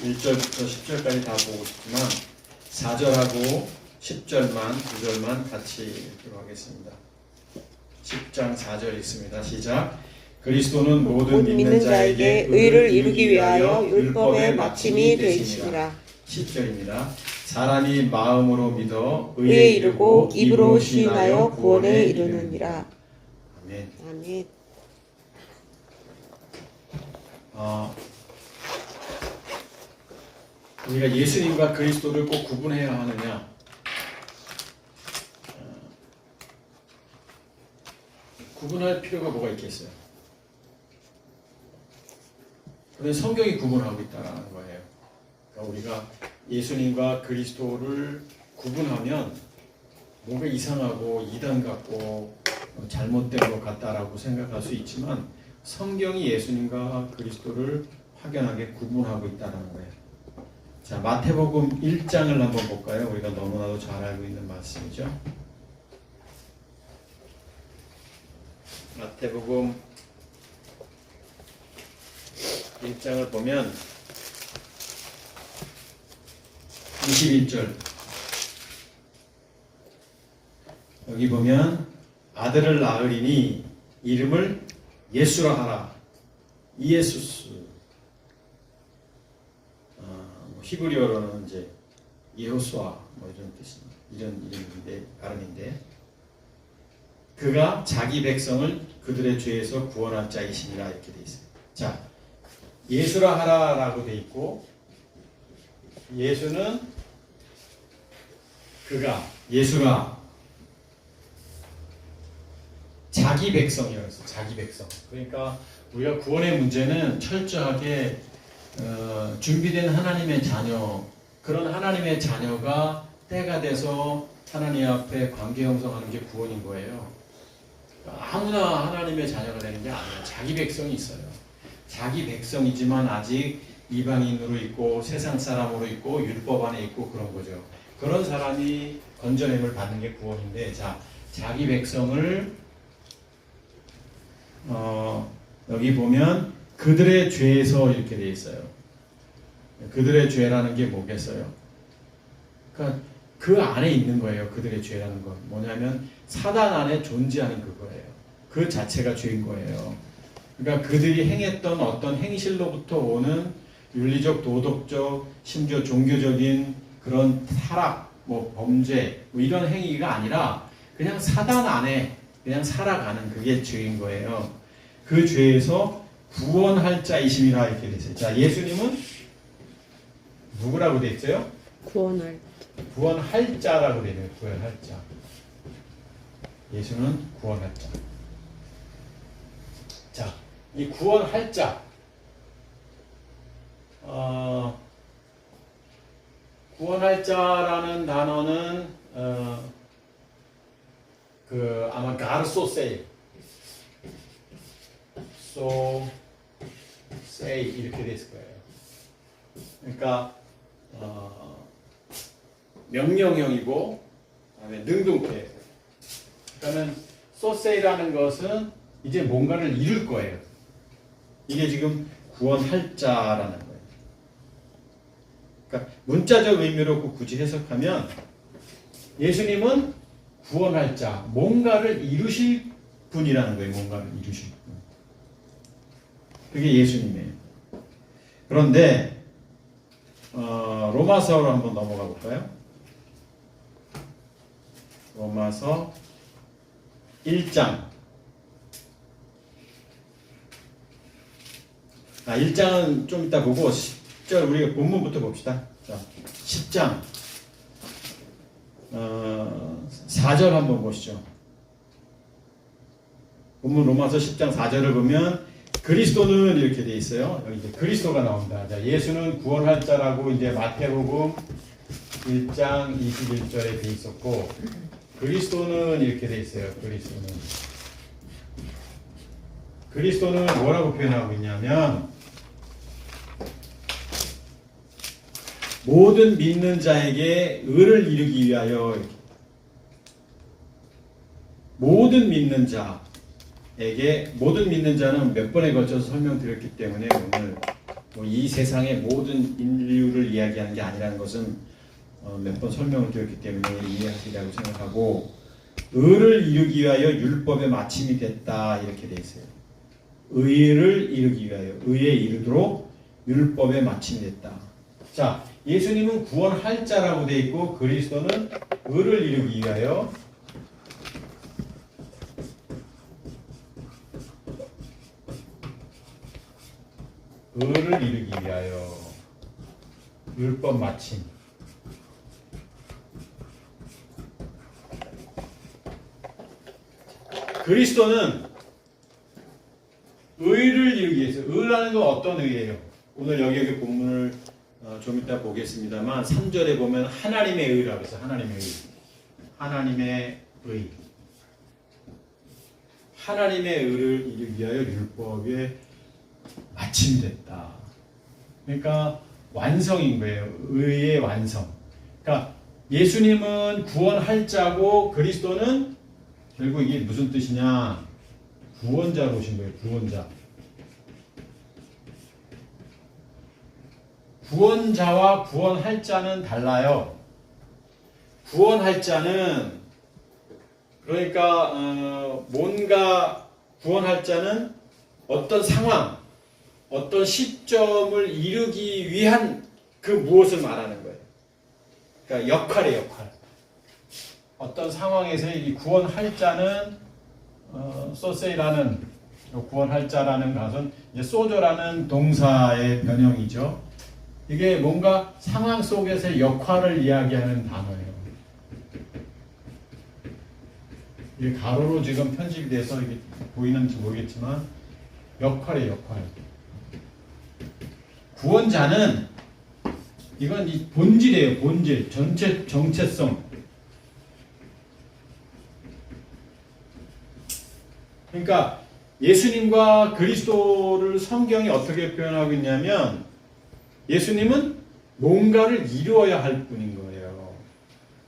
1절부터 10절까지 다 보고 싶지만 4절하고 10절만 9절만 같이 읽도록 하겠습니다. 10장 4절 있습니다. 시작. 그리스도는 모든 믿는 자에게 의를 이루기 위하여 율법의 마침이 되시니라. 10절입니다. 사람이 마음으로 믿어 의에 이르고 입으로 시인하여 구원에 이르느니라. 아멘. 아멘. 우리가 예수님과 그리스도를 꼭 구분해야 하느냐? 구분할 필요가 뭐가 있겠어요? 그런데 성경이 구분하고 있다는 거예요. 그러니까 우리가 예수님과 그리스도를 구분하면 뭔가 이상하고 이단 같고 잘못된 것 같다라고 생각할 수 있지만 성경이 예수님과 그리스도를 확연하게 구분하고 있다는 거예요. 자, 마태복음 1장을 한번 볼까요? 우리가 너무나도 잘 알고 있는 말씀이죠. 마태복음 1장을 보면 21절 여기 보면 아들을 낳으리니 이름을 예수라 하라. 이에수스. 히브리어로는 이제 예호수아 뭐 이런 뜻입니다. 이런 이름인데 발음인데 그가 자기 백성을 그들의 죄에서 구원할 자이시니라 이렇게 돼 있어요. 자, 예수라 하라라고 돼 있고 예수는 그가 예수라 자기 백성이라서 자기 백성. 그러니까 우리가 구원의 문제는 철저하게 준비된 하나님의 자녀, 그런 하나님의 자녀가 때가 돼서 하나님 앞에 관계 형성하는 게 구원인 거예요. 아무나 하나님의 자녀가 되는 게 아니에요. 자기 백성이 있어요. 자기 백성이지만 아직 이방인으로 있고 세상 사람으로 있고 율법 안에 있고 그런 거죠. 그런 사람이 건져냄을 받는 게 구원인데, 자, 자기 백성을 여기 보면 그들의 죄에서 이렇게 돼 있어요. 그들의 죄라는 게 뭐겠어요? 그러니까 그 안에 있는 거예요. 그들의 죄라는 건 뭐냐면 사단 안에 존재하는 그거예요. 그 자체가 죄인 거예요. 그러니까 그들이 행했던 어떤 행실로부터 오는 윤리적, 도덕적, 심지어 종교적인 그런 타락, 뭐 범죄, 뭐 이런 행위가 아니라 그냥 사단 안에 그냥 살아가는 그게 죄인 거예요. 그 죄에서 구원할 자이심이라 이렇게 됐어요. 자, 예수님은 누구라고 돼 있어요? 구원할 자라고 되네요. 구원할 자. 예수는 구원할 자. 자, 이 구원할 자. 구원할 자라는 단어는 아마 가르소세이, 이렇게 됐을 거예요. 그러니까 명령형이고 그다음에 능동태. 그러면 소세이라는 것은 이제 뭔가를 이룰 거예요. 이게 지금 구원할 자라는 거예요. 그러니까 문자적 의미로 굳이 해석하면 예수님은 구원할 자, 뭔가를 이루실 분이라는 거예요. 뭔가를 이루실 분. 그게 예수님이에요. 그런데 로마서로 한번 넘어가 볼까요? 로마서 1장. 1장은 좀 이따 보고 10절 우리가 본문부터 봅시다. 자, 10장 4절 한번 보시죠. 본문 로마서 10장 4절을 보면 그리스도는 이렇게 돼 있어요. 여기 이제 그리스도가 나온다. 자, 예수는 구원할 자라고 이제 마태복음 1장 21절에 돼 있었고, 그리스도는 이렇게 돼 있어요. 그리스도는 뭐라고 표현하고 있냐면 모든 믿는 자에게 의를 이루기 위하여 이렇게. 모든 믿는 자는 몇 번에 걸쳐서 설명드렸기 때문에 오늘 이 세상의 모든 인류를 이야기하는 게 아니라는 것은 몇 번 설명을 드렸기 때문에 이해하시리라고 생각하고, 의를 이루기 위하여 율법의 마침이 됐다 이렇게 돼 있어요. 의를 이루기 위하여, 의에 이르도록 율법의 마침이 됐다. 자, 예수님은 구원할 자라고 돼 있고 그리스도는 의를 이루기 위하여 의를 이루기 위하여 율법 마침. 그리스도는 의를 이루기 위해서, 의라는 건 어떤 의예요? 오늘 여기 본문을 좀 이따 보겠습니다만 3절에 보면 하나님의 의라고 해서 하나님의 의. 하나님의 의. 하나님의 의를 이루기 위하여 율법에 마침이 됐다. 그러니까 완성인 거예요. 의의 완성. 그러니까 예수님은 구원할 자고 그리스도는 결국 이게 무슨 뜻이냐? 구원자로 오신 거예요. 구원자. 구원자와 구원할 자는 달라요. 구원할 자는 그러니까 뭔가 구원할 자는 어떤 상황, 어떤 시점을 이루기 위한 그 무엇을 말하는 거예요. 그러니까 역할의 역할. 어떤 상황에서 이 구원할 자는 소세이라는 구원할 자라는 것은 이제 소조라는 동사의 변형이죠. 이게 뭔가 상황 속에서의 역할을 이야기하는 단어예요. 이게 가로로 지금 편집이 돼서 이게 보이는지 모르겠지만 역할의 역할. 구원자는 이건 이 본질이에요. 본질, 전체 정체성. 그러니까 예수님과 그리스도를 성경이 어떻게 표현하고 있냐면 예수님은 뭔가를 이루어야 할 뿐인 거예요.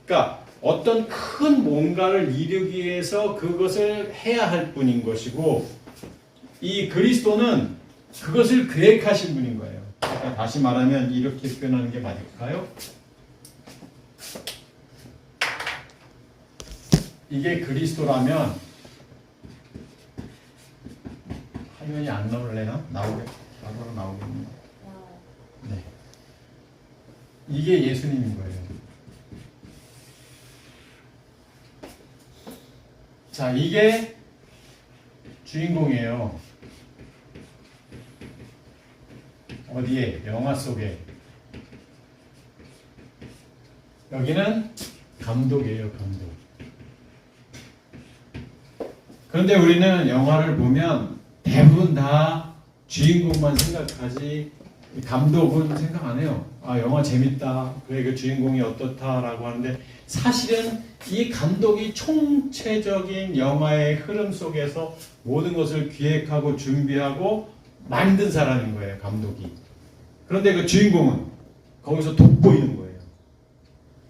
그러니까 어떤 큰 뭔가를 이루기 위해서 그것을 해야 할 뿐인 것이고 이 그리스도는 그것을 계획하신 분인 거예요. 그러니까 다시 말하면 이렇게 표현하는 게 맞을까요? 이게 그리스도라면 화면이 안 나올래나? 나오겠네요. 네. 이게 예수님인 거예요. 자, 이게 주인공이에요. 어디에? 영화 속에. 여기는 감독이에요, 감독. 그런데 우리는 영화를 보면 대부분 다 주인공만 생각하지 감독은 생각 안 해요. 아, 영화 재밌다. 그래, 그 주인공이 어떻다라고 하는데 사실은 이 감독이 총체적인 영화의 흐름 속에서 모든 것을 기획하고 준비하고 만든 사람인 거예요, 감독이. 그런데 그 주인공은 거기서 돋보이는 거예요.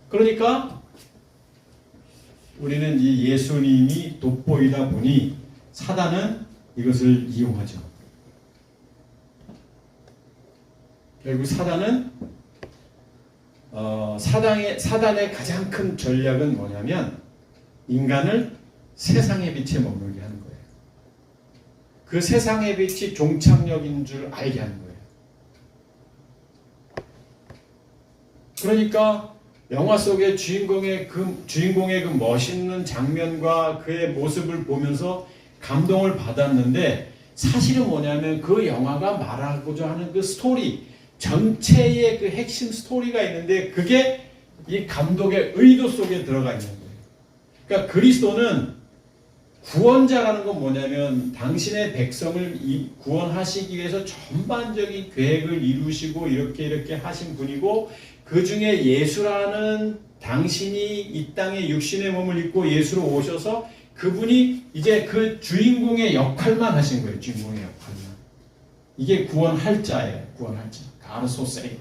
그러니까 우리는 이 예수님이 돋보이다 보니 사단은 이것을 이용하죠. 결국 사단은 사단의 가장 큰 전략은 뭐냐면 인간을 세상의 빛에 머물게 하는 거예요. 그 세상의 빛이 종착역인 줄 알게 하는 거예요. 그러니까 영화 속의 주인공의 그 멋있는 장면과 그의 모습을 보면서 감동을 받았는데 사실은 뭐냐면 그 영화가 말하고자 하는 그 스토리 전체의 그 핵심 스토리가 있는데 그게 이 감독의 의도 속에 들어가 있는 거예요. 그러니까 그리스도는 구원자라는 건 뭐냐면 당신의 백성을 구원하시기 위해서 전반적인 계획을 이루시고 이렇게 하신 분이고 그 중에 예수라는 당신이 이 땅에 육신의 몸을 입고 예수로 오셔서 그분이 이제 그 주인공의 역할만 하신 거예요. 주인공의 역할만. 이게 구원할 자예요. 구원할 자. 가르소세이.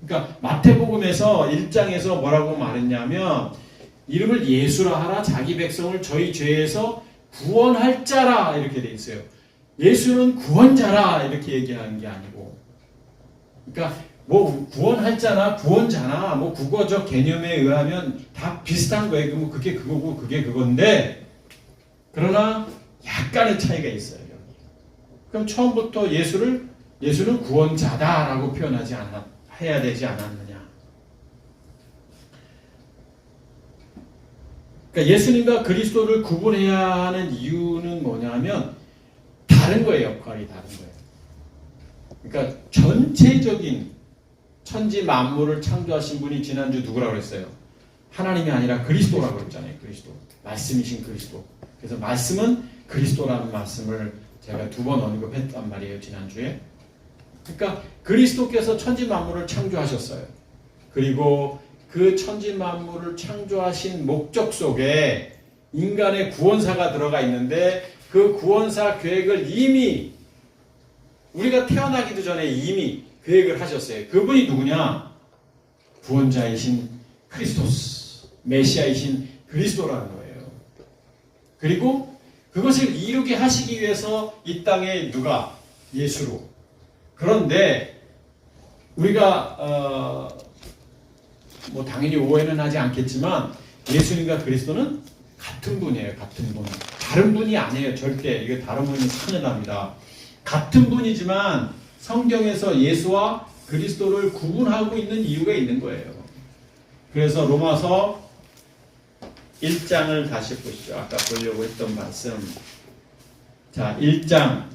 그러니까 마태복음에서 1장에서 뭐라고 말했냐면 이름을 예수라 하라 자기 백성을 저희 죄에서 구원할 자라 이렇게 돼 있어요. 예수는 구원자라 이렇게 얘기하는 게 아니고, 그러니까 뭐 구원할자나 구원자나 뭐 국어적 개념에 의하면 다 비슷한 거예요. 뭐 그게 그거고 그게 그건데, 그러나 약간의 차이가 있어요. 그럼 처음부터 예수는 구원자다라고 해야 되지 않았느냐? 그러니까 예수님과 그리스도를 구분해야 하는 이유는 뭐냐면 다른 거예요. 역할이 다른 거예요. 그러니까 전체적인 천지 만물을 창조하신 분이 지난주 누구라고 그랬어요? 하나님이 아니라 그리스도라고 그랬잖아요. 그리스도. 말씀이신 그리스도. 그래서 말씀은 그리스도라는 말씀을 제가 2번 언급했단 말이에요. 지난주에. 그러니까 그리스도께서 천지 만물을 창조하셨어요. 그리고 그 천지 만물을 창조하신 목적 속에 인간의 구원사가 들어가 있는데, 그 구원사 계획을 이미 우리가 태어나기도 전에 이미 계획을 하셨어요. 그분이 누구냐? 구원자이신 크리스토스, 메시아이신 그리스도라는 거예요. 그리고 그것을 이루게 하시기 위해서 이 땅에 누가? 예수로. 그런데 우리가 뭐 당연히 오해는 하지 않겠지만 예수님과 그리스도는 같은 분이에요. 같은 분. 다른 분이 아니에요. 절대. 이게 다른 분이 큰일 납니다. 같은 분이지만 성경에서 예수와 그리스도를 구분하고 있는 이유가 있는 거예요. 그래서 로마서 1장을 다시 보시죠. 아까 보려고 했던 말씀. 자, 1장.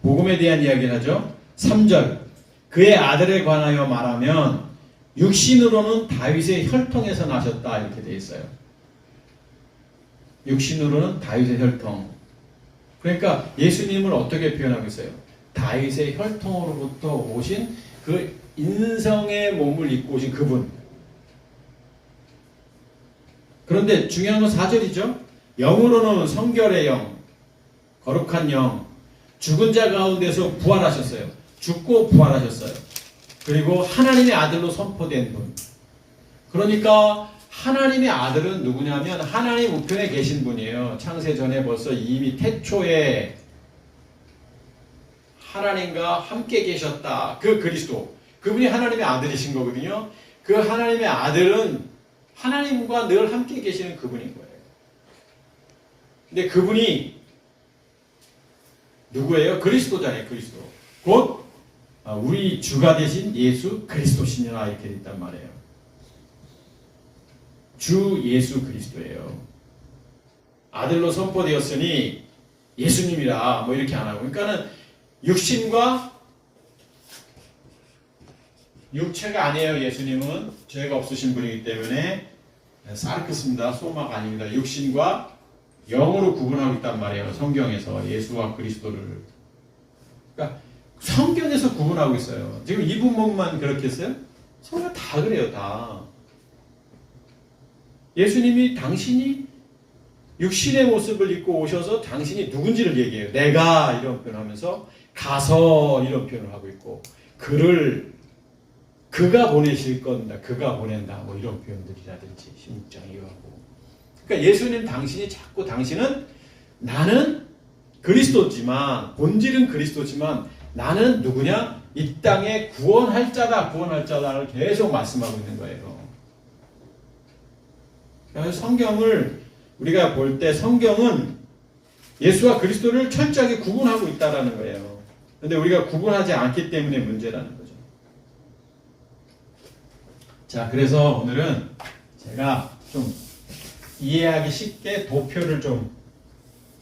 복음에 대한 이야기를 하죠. 3절. 그의 아들에 관하여 말하면 육신으로는 다윗의 혈통에서 나셨다 이렇게 되어 있어요. 육신으로는 다윗의 혈통. 그러니까 예수님을 어떻게 표현하고 있어요? 다윗의 혈통으로부터 오신 그 인성의 몸을 입고 오신 그분. 그런데 중요한 건 4절이죠. 영으로는 성결의 영, 거룩한 영, 죽은 자 가운데서 부활하셨어요. 죽고 부활하셨어요. 그리고 하나님의 아들로 선포된 분. 그러니까 하나님의 아들은 누구냐면 하나님 우편에 계신 분이에요. 창세 전에 벌써 이미 태초에 하나님과 함께 계셨다. 그 그리스도. 그분이 하나님의 아들이신 거거든요. 그 하나님의 아들은 하나님과 늘 함께 계시는 그분인 거예요. 근데 그분이 누구예요? 그리스도잖아요. 그리스도. 곧 우리 주가 되신 예수 그리스도시니라 이렇게 됐단 말이에요. 주 예수 그리스도예요. 아들로 선포되었으니 예수님이라 뭐 이렇게 안 하고, 그러니까는 육신과 육체가 아니에요. 예수님은 죄가 없으신 분이기 때문에 사르크스입니다. 소마가 아닙니다. 육신과 영으로 구분하고 있단 말이에요. 성경에서 예수와 그리스도를. 그러니까 성경에서 구분하고 있어요. 지금 이 부분만 그렇게 했어요? 성경 다 그래요. 다. 예수님이 당신이 육신의 모습을 입고 오셔서 당신이 누군지를 얘기해요. 내가 이런 표현을 하면서 가서 이런 표현을 하고 있고, 그가 보내실 건다, 그가 보낸다, 뭐 이런 표현들이라든지 16장 이거하고. 그러니까 예수님 당신이 자꾸 당신은 나는 그리스도지만, 본질은 그리스도지만 나는 누구냐? 이 땅에 구원할 자다, 구원할 자다를 계속 말씀하고 있는 거예요. 그래서 성경을 우리가 볼 때 성경은 예수와 그리스도를 철저하게 구분하고 있다라는 거예요. 그런데 우리가 구분하지 않기 때문에 문제라는 거죠. 자, 그래서 오늘은 제가 좀 이해하기 쉽게 도표를 좀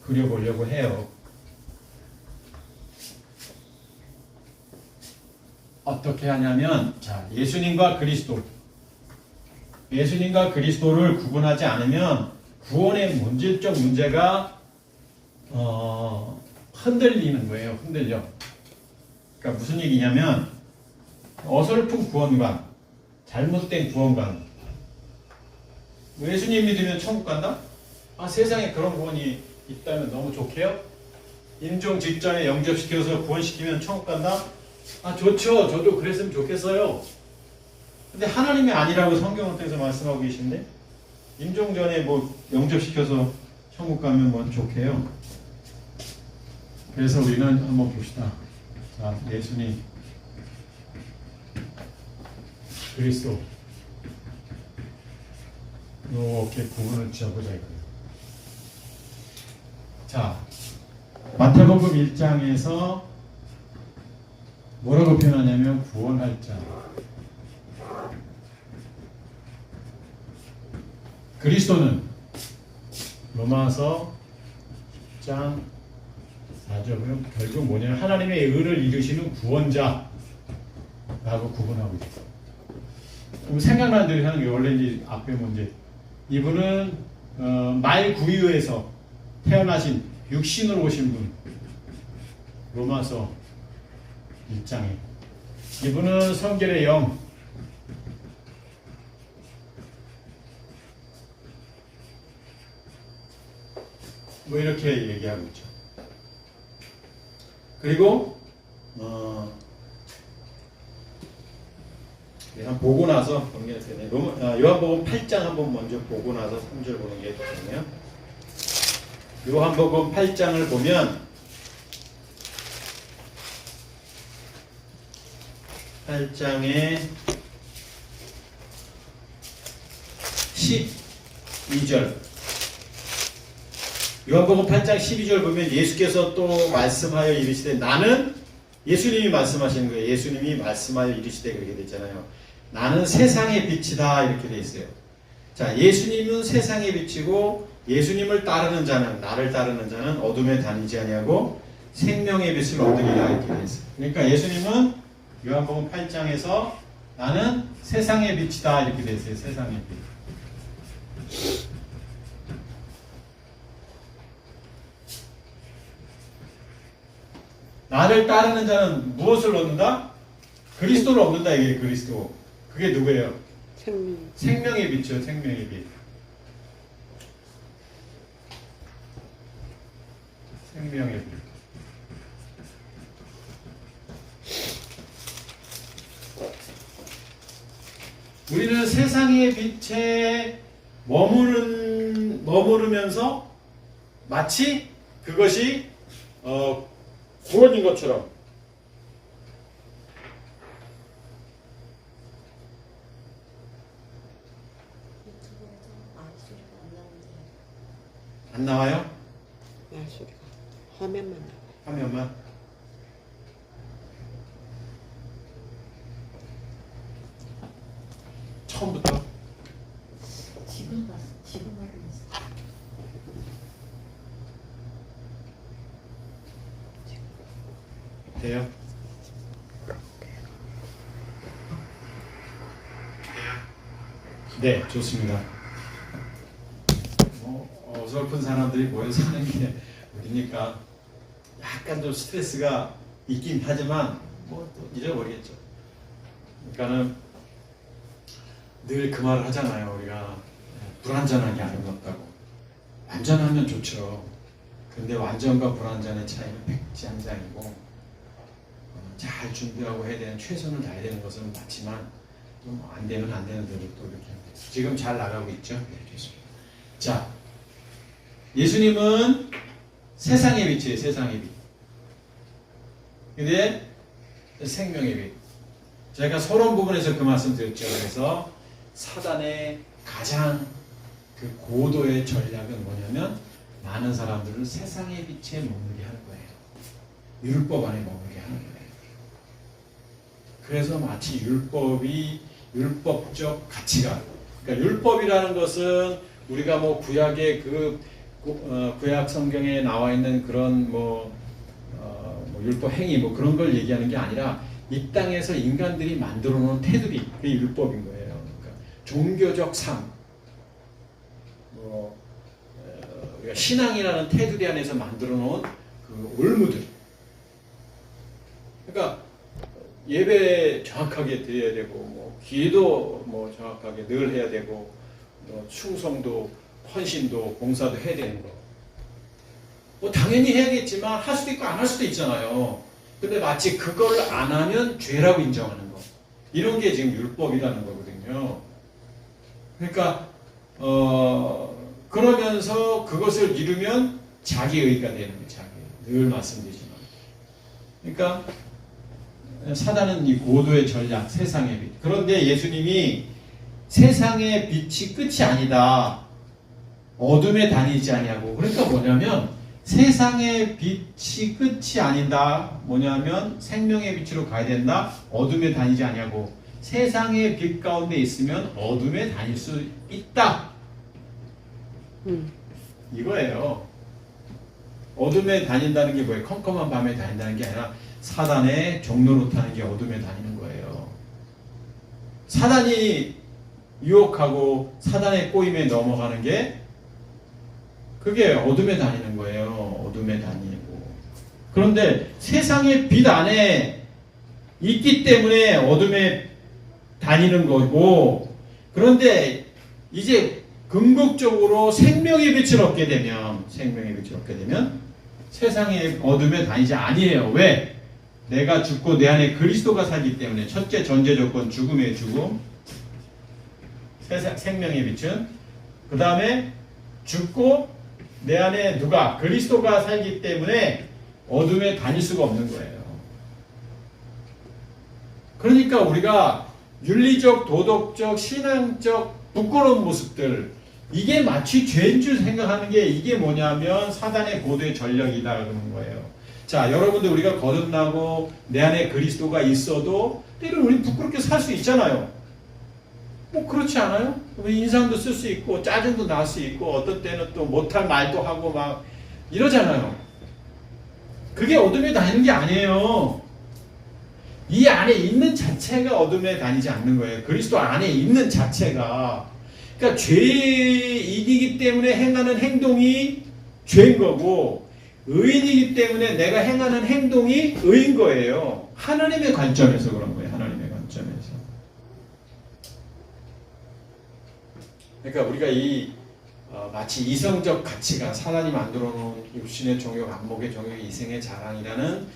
그려보려고 해요. 어떻게 하냐면, 자, 예수님과 그리스도를 구분하지 않으면 구원의 본질적 문제가 흔들리는 거예요. 흔들려. 그러니까 무슨 얘기냐면, 어설픈 구원관, 잘못된 구원관. 예수님 믿으면 천국 간다? 아, 세상에 그런 구원이 있다면 너무 좋게요? 임종 직전에 영접시켜서 구원시키면 천국 간다? 아, 좋죠. 저도 그랬으면 좋겠어요. 근데 하나님이 아니라고 성경을 통해서 말씀하고 계신데, 임종 전에 뭐 영접시켜서 천국 가면 뭐 좋게요. 그래서 우리는 한번 봅시다. 자, 예수님, 그리스도 이렇게 구분을 지어보자 이거예요. 자, 마태복음 1장에서 뭐라고 표현하냐면 구원할 자. 그리스도는 로마서 10장 4절은 결국 뭐냐면 하나님의 의를 이루시는 구원자라고 구분하고 있어요. 그럼 생각나는 대로 하는 게 원래 이제 앞에 문제. 이분은 말 구유에서 태어나신 육신으로 오신 분. 로마서 1장에 이분은 성결의 영. 뭐 이렇게 얘기하고 있죠. 그리고 그냥 보고 나서 보는 게 되네. 요한복음 8장 한번 먼저 보고 나서 3절 보는 게 되네요. 요한복음 8장을 보면 8장에 12절 요한복음 8장 12절 보면 예수께서 또 말씀하여 이르시되 나는 예수님이 말씀하시는 거예요. 예수님이 말씀하여 이르시되 그렇게 됐잖아요. 나는 세상의 빛이다 이렇게 돼 있어요. 자, 예수님은 세상의 빛이고 예수님을 따르는 자는 나를 따르는 자는 어둠에 다니지 아니하고 생명의 빛을 얻으리라 이렇게 돼 있어요. 그러니까 예수님은 요한복음 8장에서 나는 세상의 빛이다 이렇게 돼 있어요. 세상의 빛. 나를 따르는 자는 무엇을 얻는다? 그리스도를 얻는다 이게 그리스도. 그게 누구예요? 생명의 빛이요. 생명의 빛. 생명의 빛. 우리는 세상의 빛에 머무르면서 마치 그것이 구원인 것처럼 안 나와요? 말소리가 화면만 나와요. 화면만. 처음부터 지금 봤어. 지금 확인했어. 돼요? 네, 좋습니다. 어설픈 사람들이 모여 사는 게 어디니까 약간 좀 스트레스가 있긴 하지만 뭐 또 잊어버리겠죠. 그러니까는 늘 그 말을 하잖아요. 우리가 불완전하게 아름답다고. 완전하면 좋죠. 근데 완전과 불완전의 차이는 백지장장이고 잘 준비하고 해야 되는 최선을 다해야 되는 것은 맞지만 좀 안 되면 안 되는 대로 또 이렇게 합니다. 지금 잘 나가고 있죠? 네, 좋습니다. 자, 예수님은 세상의 빛이에요. 세상의 빛. 근데 생명의 빛. 제가 서론 부분에서 그 말씀 드렸죠. 그래서 사단의 가장 그 고도의 전략은 뭐냐면 많은 사람들을 세상의 빛에 머물게 하는 거예요. 율법 안에 머물게 하는 거예요. 그래서 마치 율법적 가치가, 그러니까 율법이라는 것은 우리가 뭐 구약의 구약 성경에 나와 있는 그런 뭐 율법 행위 뭐 그런 걸 얘기하는 게 아니라 이 땅에서 인간들이 만들어 놓은 테두리, 그게 율법인 거예요. 그러니까 종교적 삶, 우리가 신앙이라는 테두리 안에서 만들어 놓은 그 올무들. 그러니까 예배 정확하게 드려야 되고, 뭐 기도 뭐 정확하게 늘 해야 되고, 뭐 충성도, 헌신도, 봉사도 해야 되는 거. 뭐 당연히 해야겠지만 할 수도 있고 안 할 수도 있잖아요. 근데 마치 그걸 안 하면 죄라고 인정하는 거. 이런 게 지금 율법이라는 거거든요. 그러니까 그러면서 그것을 이루면 자기의가 되는 거예요. 자기. 늘 말씀드리지만. 그러니까 사단은 이 고도의 전략, 세상의 빛. 그런데 예수님이 세상의 빛이 끝이 아니다. 어둠에 다니지 아니하고. 그러니까 뭐냐면 세상의 빛이 끝이 아니다. 뭐냐면 생명의 빛으로 가야 된다. 어둠에 다니지 아니하고. 세상의 빛 가운데 있으면 어둠에 다닐 수 있다. 이거예요. 어둠에 다닌다는 게 뭐예요? 컴컴한 밤에 다닌다는 게 아니라 사단의 종로로 타는 게 어둠에 다니는 거예요. 사단이 유혹하고 사단의 꼬임에 넘어가는 게 그게 어둠에 다니는 거예요. 어둠에 다니고. 그런데 세상의 빛 안에 있기 때문에 어둠에 다니는 거고, 그런데 이제 궁극적으로 생명의 빛을 얻게 되면 세상의 어둠에 다니지 아니에요. 왜? 내가 죽고 내 안에 그리스도가 살기 때문에. 첫째 전제 조건 죽음의 죽음, 생명의 빛은. 그 다음에 죽고 내 안에 누가? 그리스도가 살기 때문에 어둠에 다닐 수가 없는 거예요. 그러니까 우리가 윤리적, 도덕적, 신앙적 부끄러운 모습들, 이게 마치 죄인 줄 생각하는 게 이게 뭐냐면 사단의 고도의 전략이다 그러는 거예요. 자, 여러분들 우리가 거듭나고 내 안에 그리스도가 있어도 때로는 우리 부끄럽게 살 수 있잖아요. 뭐 그렇지 않아요? 인상도 쓸 수 있고 짜증도 날 수 있고 어떤 때는 또 못할 말도 하고 막 이러잖아요. 그게 어둠에 다니는 게 아니에요. 이 안에 있는 자체가 어둠에 다니지 않는 거예요. 그리스도 안에 있는 자체가. 그러니까 죄인이기 때문에 행하는 행동이 죄인 거고, 의인이기 때문에 내가 행하는 행동이 의인 거예요. 하나님의 관점에서 그런 거예요. 하나님의 관점에서. 그러니까 우리가 마치 이성적 가치가 사단이 만들어 놓은 육신의 정욕, 안목의 정욕, 이생의 자랑이라는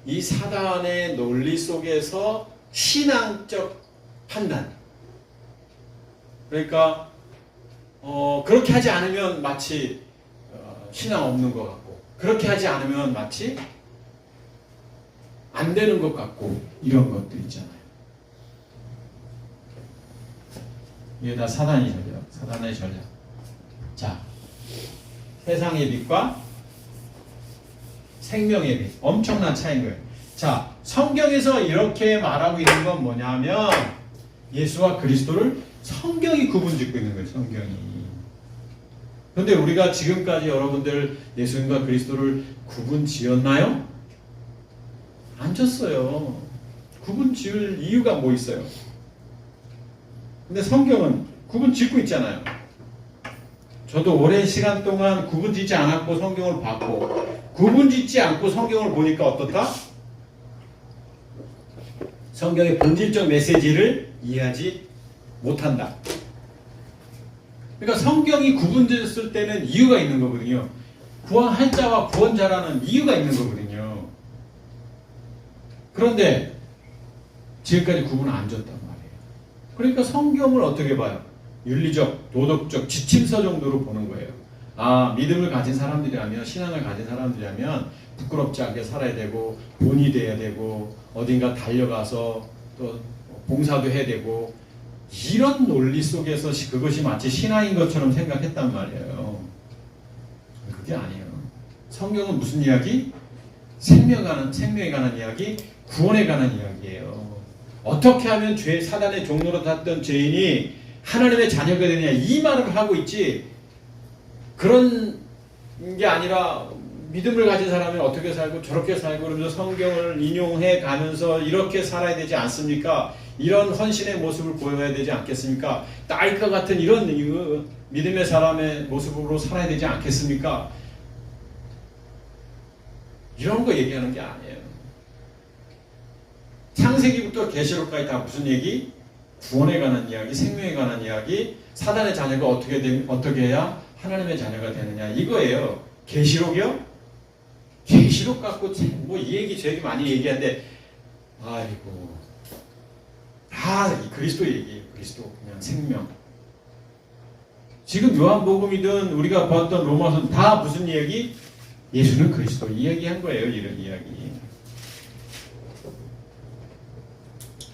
이 사단의 논리 속에서 신앙적 판단. 그러니까 그렇게 하지 않으면 마치 신앙 없는 것 같고, 그렇게 하지 않으면 마치 안 되는 것 같고, 이런 것들 있잖아요. 이게 다 사단의 전략. 자, 세상의 빛과 생명의 빛. 엄청난 차이인 거예요. 자, 성경에서 이렇게 말하고 있는 건 뭐냐면 예수와 그리스도를 성경이 구분짓고 있는 거예요. 성경이. 그런데 우리가 지금까지 여러분들 예수님과 그리스도를 구분지었나요? 안 졌어요. 구분지을 이유가 뭐 있어요? 근데 성경은 구분짓고 있잖아요. 저도 오랜 시간 동안 구분짓지 않았고 성경을 봤고, 구분짓지 않고 성경을 보니까 어떻다? 성경의 본질적 메시지를 이해하지 못한다. 그러니까 성경이 구분됐을 때는 이유가 있는 거거든요. 구원할 자와 구원자라는 이유가 있는 거거든요. 그런데 지금까지 구분 안 졌단 말이에요. 그러니까 성경을 어떻게 봐요? 윤리적, 도덕적 지침서 정도로 보는 거예요. 아, 믿음을 가진 사람들이라면, 신앙을 가진 사람들이라면 부끄럽지 않게 살아야 되고, 본이 돼야 되고, 어딘가 달려가서 또 봉사도 해야 되고, 이런 논리 속에서 그것이 마치 신앙인 것처럼 생각했단 말이에요. 그게 아니에요. 성경은 무슨 이야기? 생명에 관한 이야기, 구원에 관한 이야기예요. 어떻게 하면 사단의 종로로 탔던 죄인이 하나님의 자녀가 되느냐, 이 말을 하고 있지, 그런 게 아니라 믿음을 가진 사람이 어떻게 살고 저렇게 살고 그러면서 성경을 인용해 가면서 이렇게 살아야 되지 않습니까? 이런 헌신의 모습을 보여야 되지 않겠습니까? 딸과 같은 이런 믿음의 사람의 모습으로 살아야 되지 않겠습니까? 이런 거 얘기하는 게 아니에요. 창세기부터 계시록까지 다 무슨 얘기? 구원에 관한 이야기, 생명에 관한 이야기, 사단의 자녀가 어떻게 해야 하나님의 자녀가 되느냐, 이거예요. 계시록이요? 계시록 갖고 뭐 이 얘기 저 얘기 많이 얘기하는데, 아이고, 다 그리스도 얘기예요. 그리스도 그냥 생명. 지금 요한복음이든 우리가 봤던 로마서는 다 무슨 이야기? 예수는 그리스도 이야기한 거예요. 이런 이야기.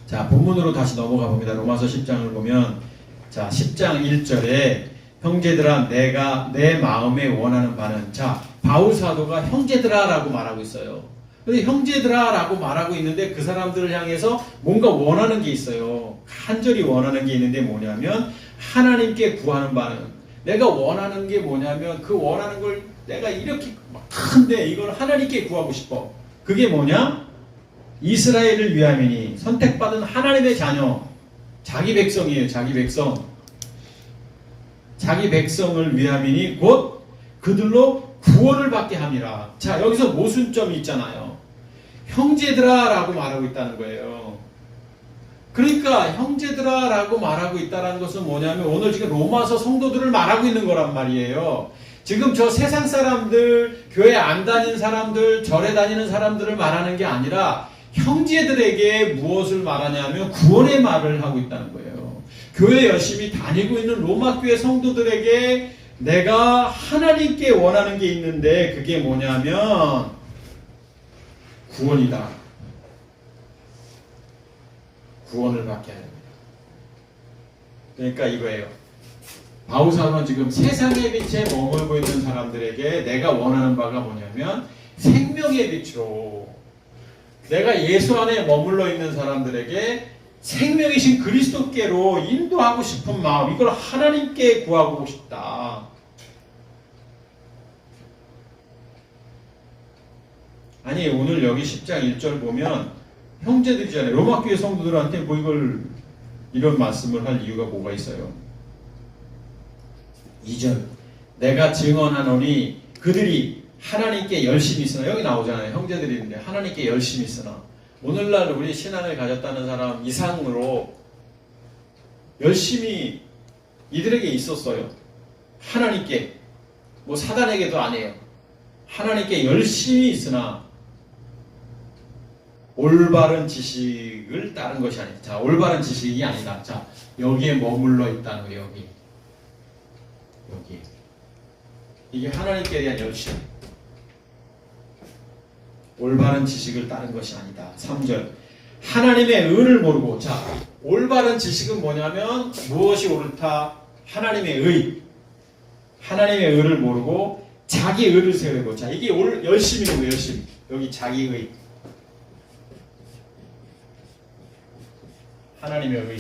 자, 본문으로 다시 넘어가 봅니다. 로마서 10장을 보면, 자, 10장 1절에 형제들아 내가 내 마음에 원하는 바는, 자, 바울 사도가 형제들아 라고 말하고 있어요. 근데 형제들아 라고 말하고 있는데 그 사람들을 향해서 뭔가 원하는 게 있어요. 간절히 원하는 게 있는데 뭐냐면 하나님께 구하는 바는, 내가 원하는 게 뭐냐면 그 원하는 걸 내가 이렇게 막 큰데 이걸 하나님께 구하고 싶어. 그게 뭐냐? 이스라엘을 위함이니, 선택받은 하나님의 자녀, 자기 백성이에요. 자기 백성. 자기 백성을 위함이니 곧 그들로 구원을 받게 함이라. 자, 여기서 모순점이 있잖아요. 형제들아 라고 말하고 있다는 거예요. 그러니까 형제들아 라고 말하고 있다는 것은 뭐냐면 오늘 지금 로마서 성도들을 말하고 있는 거란 말이에요. 지금 저 세상 사람들, 교회 안 다니는 사람들, 절에 다니는 사람들을 말하는 게 아니라 형제들에게 무엇을 말하냐면 구원의 말을 하고 있다는 거예요. 교회 열심히 다니고 있는 로마 교회 성도들에게 내가 하나님께 원하는 게 있는데 그게 뭐냐면 구원이다. 구원을 받게 하는 거예요. 그러니까 이거예요. 바울 사도는 지금 세상의 빛에 머물고 있는 사람들에게 내가 원하는 바가 뭐냐면 생명의 빛으로, 내가 예수 안에 머물러 있는 사람들에게 생명이신 그리스도께로 인도하고 싶은 마음, 이걸 하나님께 구하고 싶다. 아니, 오늘 여기 10장 1절 보면 형제들이잖아요. 로마 교회 성도들한테 뭐 이런 말씀을 할 이유가 뭐가 있어요? 2절, 내가 증언하노니 그들이 하나님께 열심히 있으나, 여기 나오잖아요. 형제들이 있는데 하나님께 열심히 있으나, 오늘날 우리 신앙을 가졌다는 사람 이상으로 열심히 이들에게 있었어요. 하나님께, 뭐 사단에게도 아니에요. 하나님께 열심히 있으나 올바른 지식을 따른 것이 아니다. 자, 올바른 지식이 아니다. 자, 여기에 머물러 있다는 거예요. 여기. 이게 하나님께 대한 열심. 올바른 지식을 따른 것이 아니다. 3절, 하나님의 의를 모르고. 자, 올바른 지식은 뭐냐면 무엇이 옳다? 하나님의 의. 하나님의 의를 모르고 자기 의를 세우고. 자, 이게 열심이는 거예요. 열심. 여기 자기 의. 하나님의 의.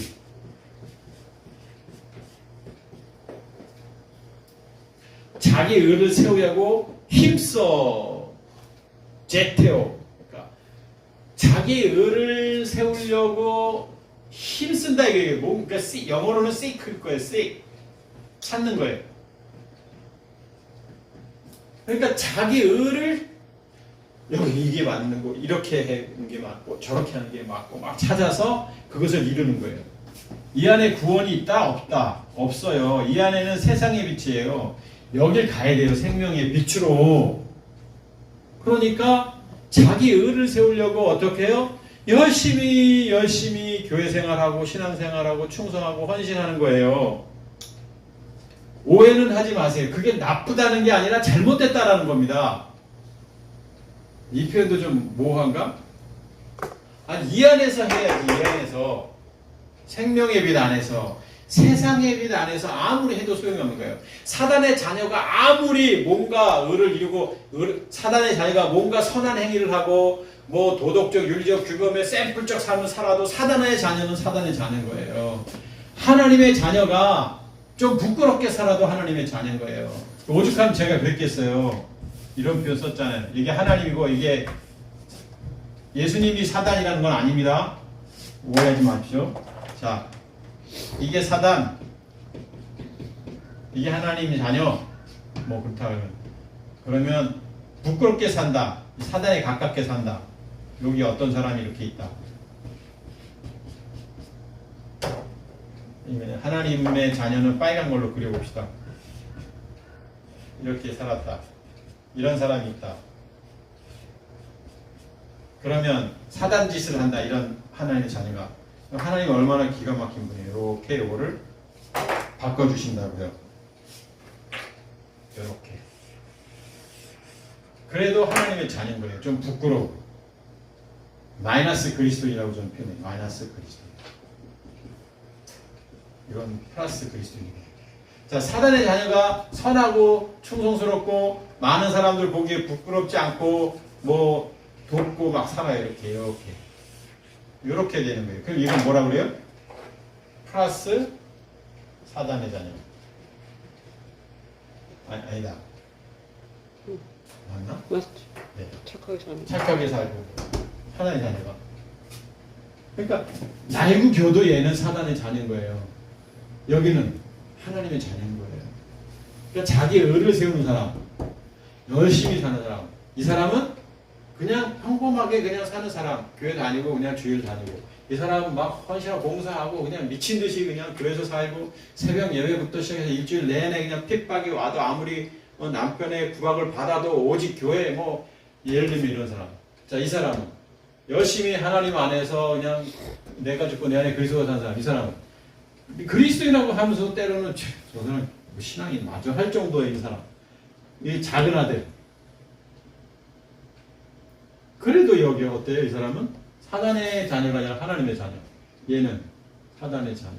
자기 의를 세우려고 힘써. 제테오. 그러니까 자기 의를 세우려고 힘쓴다 이게 뭐, 그러니까 영어로는 seek일 거예요. seek. 찾는 거예요. 그러니까 자기 의를 여기 이게 맞는 거, 이렇게 하는 게 맞고 저렇게 하는 게 맞고 막 찾아서 그것을 이루는 거예요. 이 안에 구원이 있다? 없다? 없어요. 이 안에는 세상의 빛이에요. 여길 가야 돼요. 생명의 빛으로. 그러니까 자기 의를 세우려고 어떻게 해요? 열심히 교회 생활하고 신앙 생활하고 충성하고 헌신하는 거예요. 오해는 하지 마세요. 그게 나쁘다는 게 아니라 잘못됐다라는 겁니다. 이 표현도 좀 모호한가? 아니, 이 안에서 해야지. 이 안에서 생명의 빛 안에서, 세상의 빛 안에서 아무리 해도 소용이 없는 거예요. 사단의 자녀가 아무리 뭔가 의를 이루고, 사단의 자녀가 뭔가 선한 행위를 하고 뭐 도덕적, 윤리적, 규범의 샘플적 삶을 살아도 사단의 자녀는 사단의 자녀인 거예요. 하나님의 자녀가 좀 부끄럽게 살아도 하나님의 자녀인 거예요. 오죽하면 제가 그랬겠어요. 이런 표현 썼잖아요. 이게 하나님이고 이게 예수님이 사단이라는 건 아닙니다. 오해하지 마십시오. 자, 이게 사단, 이게 하나님의 자녀, 뭐 그렇다 그러면 부끄럽게 산다, 사단에 가깝게 산다. 여기 어떤 사람이 이렇게 있다. 하나님의 자녀는 빨간 걸로 그려봅시다. 이렇게 살았다. 이런 사람이 있다. 그러면 사단 짓을 한다. 이런 하나님의 자녀가. 하나님이 얼마나 기가 막힌 분이에요. 이렇게 요거를 바꿔주신다고요. 이렇게. 그래도 하나님의 자녀인 거예요. 좀 부끄러워. 마이너스 그리스도인이라고 저는 표현해요. 마이너스 그리스도인. 이건 플러스 그리스도인이에요. 자, 사단의 자녀가 선하고 충성스럽고 많은 사람들 보기에 부끄럽지 않고 뭐 돕고 막 살아요. 이렇게 되는 거예요. 그럼 이건 뭐라 그래요? 플러스 사단의 자녀. 아니다. 맞나? 맞죠. 네. 착하게 사는. 착하게 살고 하나의 자녀가. 그러니까 날구교도 얘는 사단의 자녀인 거예요. 여기는 하나님의 자녀인 거예요. 그러니까 자기 의를 세우는 사람, 열심히 사는 사람. 이 사람은 그냥 평범하게 그냥 사는 사람, 교회 다니고 그냥 주일 다니고. 이 사람은 막 헌신하고 봉사하고 그냥 미친 듯이 그냥 교회에서 살고 새벽 예배부터 시작해서 일주일 내내 그냥 핍박이 와도 아무리 남편의 구박을 받아도 오직 교회 뭐 예를 들면 이런 사람. 자, 이 사람은 열심히 하나님 안에서 그냥 내가 죽고 내 안에 그리스도가 사는 사람. 이 사람은 그리스도인이라고 하면서 때로는 저 사람 신앙이 마저 할 정도의 이 사람. 이 작은 아들. 그래도 여기 어때요? 이 사람은 사단의 자녀가 아니라 하나님의 자녀. 얘는 사단의 자녀.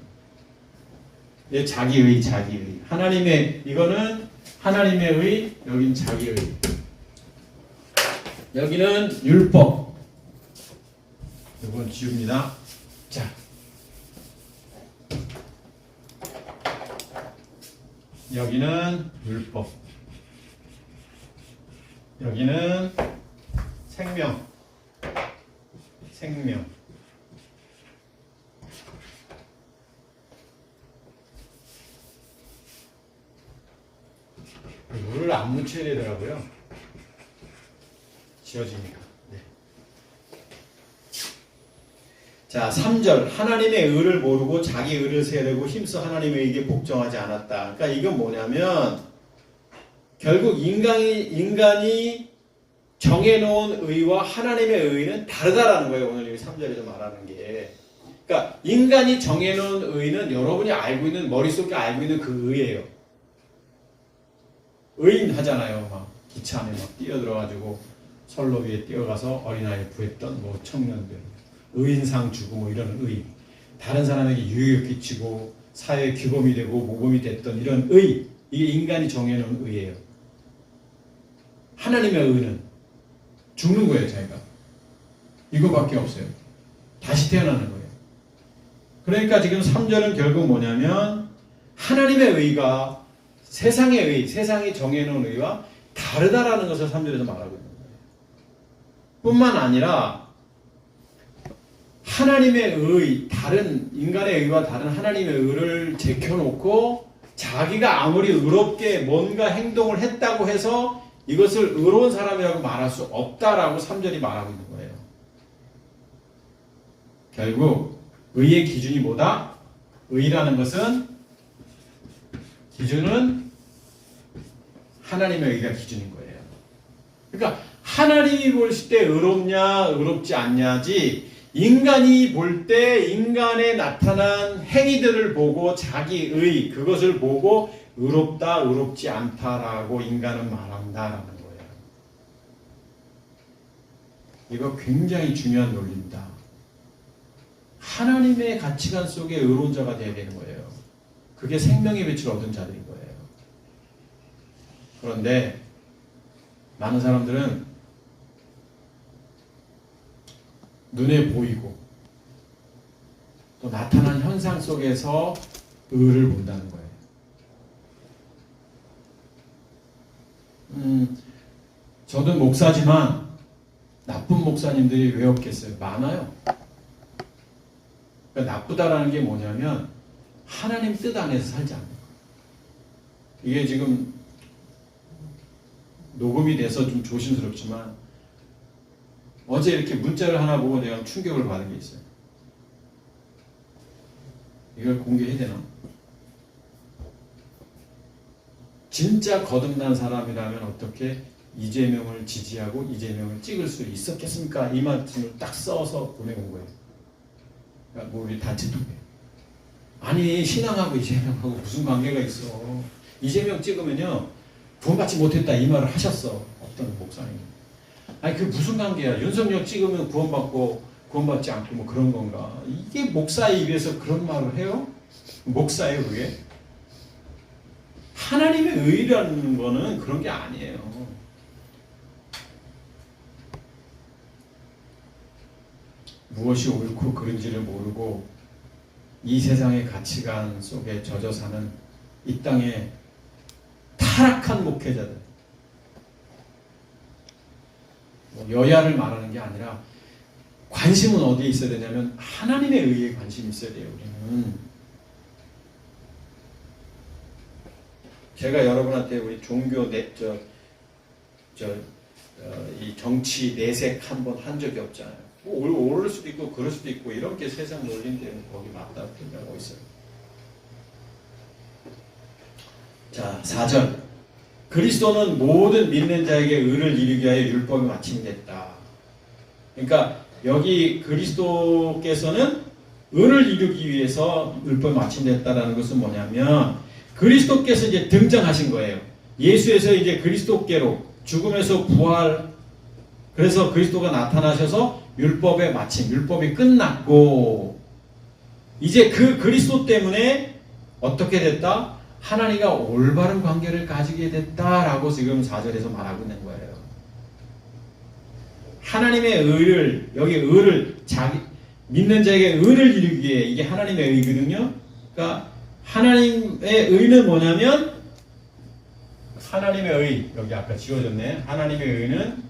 얘 자기의. 하나님의 이거는 하나님의 의, 여긴 자기의. 여기는 율법. 이건 지웁니다. 자. 여기는 율법. 여기는 생명. 물을 안 묻혀야 되더라고요. 지워지니까. 네. 자, 3절. 하나님의 의를 모르고 자기 의를 세우려고 힘써 하나님의 의에게 복종하지 않았다. 그러니까 이건 뭐냐면 결국 인간이 정해놓은 의와 하나님의 의는 다르다라는 거예요. 오늘 여기 3절에서 말하는 게. 그러니까 인간이 정해놓은 의는 여러분이 알고 있는 머릿속에 알고 있는 그 의예요. 의인 하잖아요. 막 기차 안에 막 뛰어들어가지고 선로 위에 뛰어가서 어린아이 구했던 뭐 청년들. 의인상 주고 뭐 이런 의. 다른 사람에게 유익을 끼치고 사회에 규범이 되고 모범이 됐던 이런 의. 이게 인간이 정해놓은 의예요. 하나님의 의는 죽는 거예요, 자기가. 이거밖에 없어요. 다시 태어나는 거예요. 그러니까 지금 3절은 결국 뭐냐면 하나님의 의가 세상의 의, 세상이 정해놓은 의와 다르다라는 것을 3절에서 말하고 있는 거예요. 뿐만 아니라 하나님의 의, 다른 인간의 의와 다른 하나님의 의를 제껴놓고 자기가 아무리 의롭게 뭔가 행동을 했다고 해서 이것을 의로운 사람이라고 말할 수 없다라고 3절이 말하고 있는 거예요. 결국 의의 기준이 뭐다? 의라는 것은 기준은 하나님의 의가 기준인 거예요. 그러니까 하나님이 보실 때 의롭냐 의롭지 않냐지 인간이 볼 때 인간에 나타난 행위들을 보고 자기 의 그것을 보고 의롭다 의롭지 않다라고 인간은 말한다라는 거예요. 이거 굉장히 중요한 논리입니다. 하나님의 가치관 속에 의로운 자가 되어야 되는 거예요. 그게 생명의 빛을 얻은 자들인 거예요. 그런데 많은 사람들은 눈에 보이고 또 나타난 현상 속에서 의를 본다는 거예요. 저도 목사지만 나쁜 목사님들이 왜 없겠어요? 많아요. 그러니까 나쁘다라는 게 뭐냐면 하나님 뜻 안에서 살지 않는 거예요. 이게 지금 녹음이 돼서 좀 조심스럽지만 어제 이렇게 문자를 하나 보고 내가 충격을 받은 게 있어요. 이걸 공개해야 되나? 진짜 거듭난 사람이라면 어떻게 이재명을 지지하고 이재명을 찍을 수 있었겠습니까? 이 말씀을 딱 써서 보내온 거예요. 그러니까 뭐 우리 단체 통해. 아니 신앙하고 이재명하고 무슨 관계가 있어? 이재명 찍으면요 구원받지 못했다 이 말을 하셨어. 어떤 목사님. 아니 그 무슨 관계야? 윤석열 찍으면 구원받고 구원받지 않고 뭐 그런 건가? 이게 목사의 입에서 그런 말을 해요? 목사예요 그게? 하나님의 의라는 거는 그런 게 아니에요. 무엇이 옳고 그른지를 모르고 이 세상의 가치관 속에 젖어 사는 이 땅의 타락한 목회자들, 여야를 말하는 게 아니라 관심은 어디에 있어야 되냐면 하나님의 의에 관심이 있어야 돼요. 우리는 제가 여러분한테 우리 종교 이 정치 내색 한번 한 적이 없잖아요. 뭐 오를 수도 있고 그럴 수도 있고 이런 게 세상 논리인데 거기 맞다 틀리고 있어요. 자, 4절. 그리스도는 모든 믿는 자에게 의를 이루기 위하여 율법이 마침이 됐다. 그러니까 여기 그리스도께서는 의를 이루기 위해서 율법이 마침됐다라는 것은 뭐냐면 그리스도께서 이제 등장하신 거예요. 예수에서 이제 그리스도께로 죽음에서 부활, 그래서 그리스도가 나타나셔서 율법의 마침, 율법이 끝났고 이제 그 그리스도 때문에 어떻게 됐다? 하나님과 올바른 관계를 가지게 됐다라고 지금 4절에서 말하고 있는 거예요. 하나님의 의를, 여기 의를 믿는 자에게 의를 이루기 위해 이게 하나님의 의거든요. 그러니까 하나님의 의는 뭐냐면 하나님의 의, 여기 아까 지워졌네. 하나님의 의는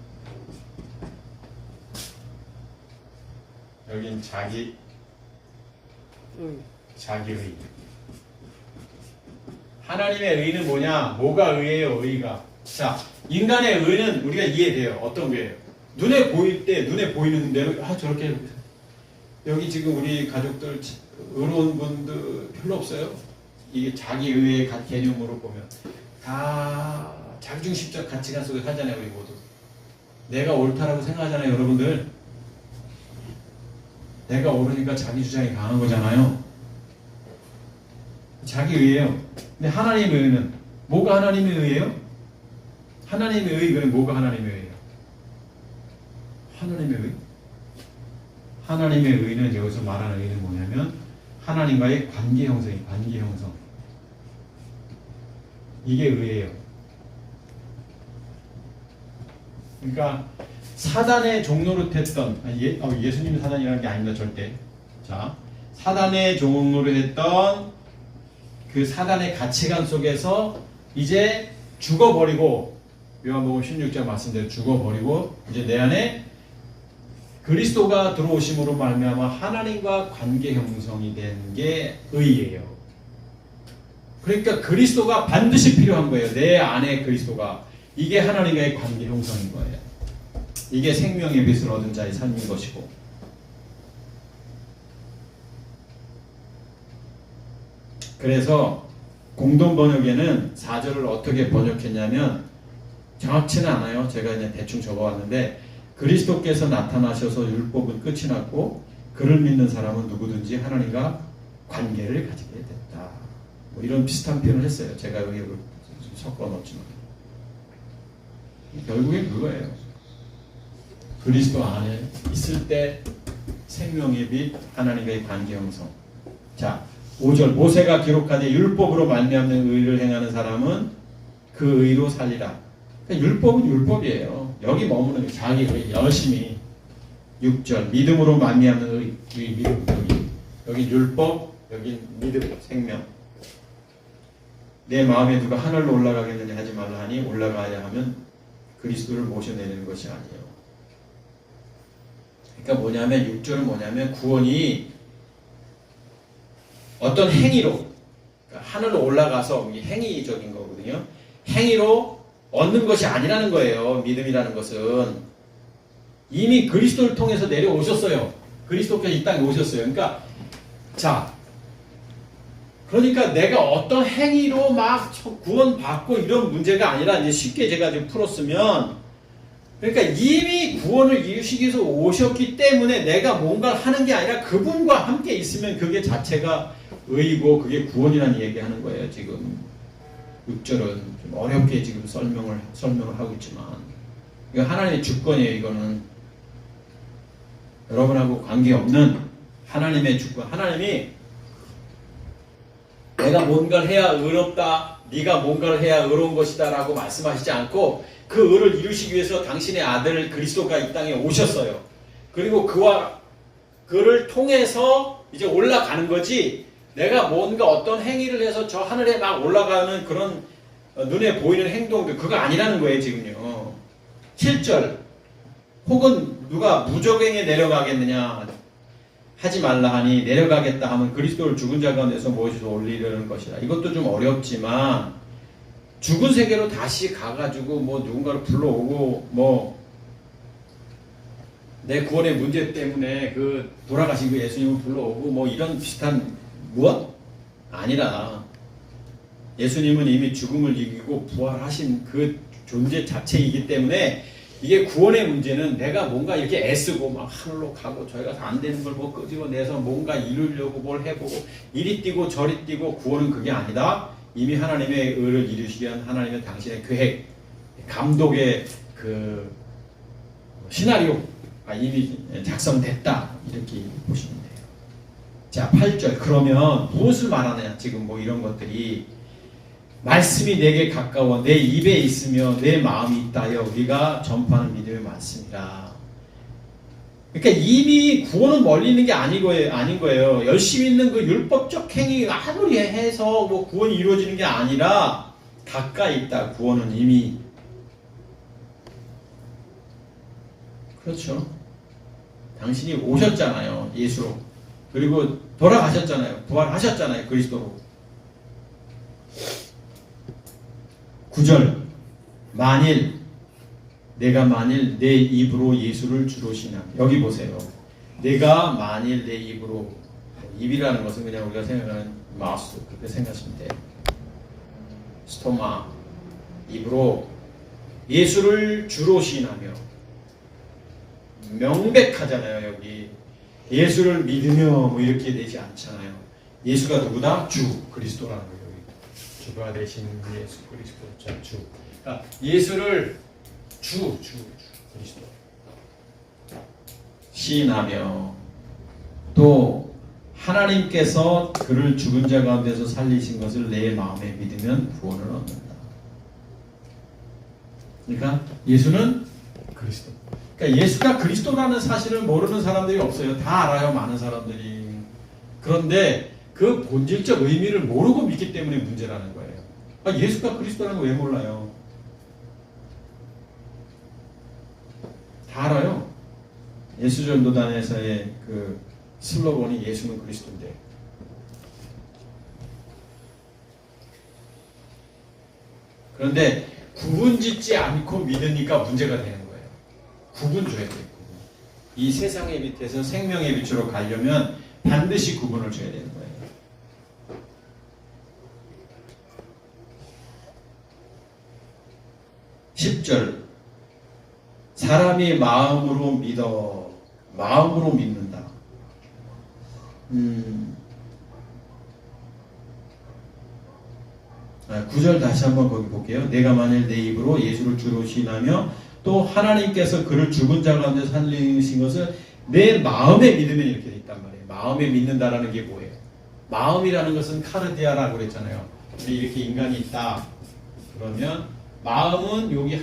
여긴 자기의. 하나님의 의는 뭐냐? 뭐가 의예요? 의가. 자, 인간의 의는 우리가 이해돼요. 어떤 거예요? 눈에 보일 때 눈에 보이는 대로 저렇게 여기 지금 우리 가족들 의로운 분들 별로 없어요. 이게 자기 의의 개념으로 보면 다 자기중심적 가치관 속에 살잖아요. 우리 모두 내가 옳다라고 생각하잖아요. 여러분들 내가 옳으니까 자기 주장이 강한 거잖아요. 자기 의예요. 근데 하나님의 의는 뭐가 하나님의 의예요? 하나님의 의는 뭐가 하나님의 의예요? 하나님의 의? 하나님의 의는 여기서 말하는 의는 뭐냐면 하나님과의 관계 형성이 관계 형성. 이게 의예요. 그러니까 사단의 종노릇했던 예수님이 사단이라는 게 아닙니다. 절대. 자, 사단의 종노릇했던 그 사단의 가치관 속에서 이제 죽어버리고 요한복음 16장 말씀대로 죽어버리고 이제 내 안에 그리스도가 들어오심으로 말미암아 하나님과 관계 형성이 된 게 의예요. 그러니까 그리스도가 반드시 필요한 거예요. 내 안에 그리스도가. 이게 하나님과의 관계 형성인 거예요. 이게 생명의 빛을 얻은 자의 삶인 것이고. 그래서 공동 번역에는 4절을 어떻게 번역했냐면 정확치는 않아요. 제가 그냥 대충 적어왔는데 그리스도께서 나타나셔서 율법은 끝이 났고 그를 믿는 사람은 누구든지 하나님과 관계를 가지게 됐다. 뭐 이런 비슷한 표현을 했어요. 제가 여기 섞어 넣었지만 결국엔 그거예요. 그리스도 안에 있을 때 생명의 빛, 하나님과의 관계 형성. 자, 5절 모세가 기록하되 율법으로 말미암는 의를 행하는 사람은 그 의로 살리라. 그러니까 율법은 율법이에요. 여기 머무는 자기 의 열심히. 6절 믿음으로 말미암는 의 믿음. 여기 율법, 여기 믿음, 생명. 내 마음에 누가 하늘로 올라가겠느냐 하지 말라 하니 올라가야 하면 그리스도를 모셔내는 것이 아니에요. 그러니까 뭐냐면 6절은 뭐냐면 구원이 어떤 행위로 그러니까 하늘로 올라가서 행위적인 거거든요. 행위로 얻는 것이 아니라는 거예요. 믿음이라는 것은 이미 그리스도를 통해서 내려오셨어요. 그리스도께서 이 땅에 오셨어요. 그러니까 내가 어떤 행위로 막 구원받고 이런 문제가 아니라 이제 쉽게 제가 지금 풀었으면 그러니까 이미 구원을 이루시기 위해서 오셨기 때문에 내가 뭔가를 하는 게 아니라 그분과 함께 있으면 그게 자체가 의이고 그게 구원이라는 얘기하는 거예요. 지금 6절은 좀 어렵게 지금 설명을 하고 있지만 이거 하나님의 주권이에요. 이거는 여러분하고 관계없는 하나님의 주권. 하나님이 내가 뭔가를 해야 의롭다, 네가 뭔가를 해야 의로운 것이다 라고 말씀하시지 않고 그 의를 이루시기 위해서 당신의 아들 그리스도가 이 땅에 오셨어요. 그리고 그를 통해서 이제 올라가는 거지, 내가 뭔가 어떤 행위를 해서 저 하늘에 막 올라가는 그런 눈에 보이는 행동들, 그거 아니라는 거예요 지금요. 7절 혹은 누가 무적행에 내려가겠느냐 하지 말라 하니 내려가겠다 하면 그리스도를 죽은 자 가운데서 모셔서 올리려는 것이라. 이것도 좀 어렵지만 죽은 세계로 다시 가가지고 뭐 누군가를 불러오고 뭐 내 구원의 문제 때문에 그 돌아가신 그 예수님을 불러오고 뭐 이런 비슷한 무엇? 아니라 예수님은 이미 죽음을 이기고 부활하신 그 존재 자체이기 때문에 이게 구원의 문제는 내가 뭔가 이렇게 애쓰고 막 하늘로 가고 저희가 안 되는 걸 뭐 끄집어내서 뭔가 이루려고 뭘 해보고 이리 뛰고 저리 뛰고, 구원은 그게 아니다. 이미 하나님의 의를 이루시기 위한 하나님의 당신의 계획, 감독의 그 시나리오가 이미 작성됐다, 이렇게 보시면 돼요. 자, 8절. 그러면 무엇을 말하느냐? 지금 뭐 이런 것들이 말씀이 내게 가까워 내 입에 있으며 내 마음이 있다여 우리가 전파하는 믿음의 말씀이라. 그러니까 이미 구원은 멀리 있는 게 아닌 거예요. 열심히 있는 그 율법적 행위 아무리 해서 뭐 구원이 이루어지는 게 아니라 가까이 있다. 구원은 이미. 그렇죠. 당신이 오셨잖아요. 예수로. 그리고 돌아가셨잖아요. 부활하셨잖아요. 그리스도로. 9절. 내가 만일 내 입으로 예수를 주로 신하면. 여기 보세요. 내가 만일 내 입으로, 입이라는 것은 그냥 우리가 생각하는 마우스, 그렇게 생각하시면 돼요. 스토마, 입으로 예수를 주로 시인하며. 명백하잖아요. 여기 예수를 믿으며 뭐 이렇게 되지 않잖아요. 예수가 누구다? 주, 그리스도라는 거예요. 주가 되신 예수 그리스도. 자, 주. 그러니까 예수를 주 그리스도 시인하며, 또 하나님께서 그를 죽은 자 가운데서 살리신 것을 내 마음에 믿으면 구원을 얻는다. 그러니까 예수는 그리스도. 그러니까 예수가 그리스도라는 사실을 모르는 사람들이 없어요. 다 알아요, 많은 사람들이. 그런데 그 본질적 의미를 모르고 믿기 때문에 문제라는 거예요. 예수가 그리스도라는 거 왜 몰라요? 다 알아요. 예수전도단에서의 그 슬로건이 예수는 그리스도인데. 그런데 구분짓지 않고 믿으니까 문제가 되는 거예요. 구분 줘야 돼요. 이 세상의 빛에서 생명의 빛으로 가려면 반드시 구분을 줘야 되는 거예요. 10절. 사람이 마음으로 믿는다. 9절 다시 한번 거기 볼게요. 내가 만일 내 입으로 예수를 주로 시인하며 또 하나님께서 그를 죽은 자 가운데 살리신 것을 내 마음에 믿으면, 이렇게 돼 있단 말이에요. 마음에 믿는다라는 게 뭐예요? 마음이라는 것은 카르디아라고 그랬잖아요. 우리 이렇게 인간이 있다. 그러면 마음은 여기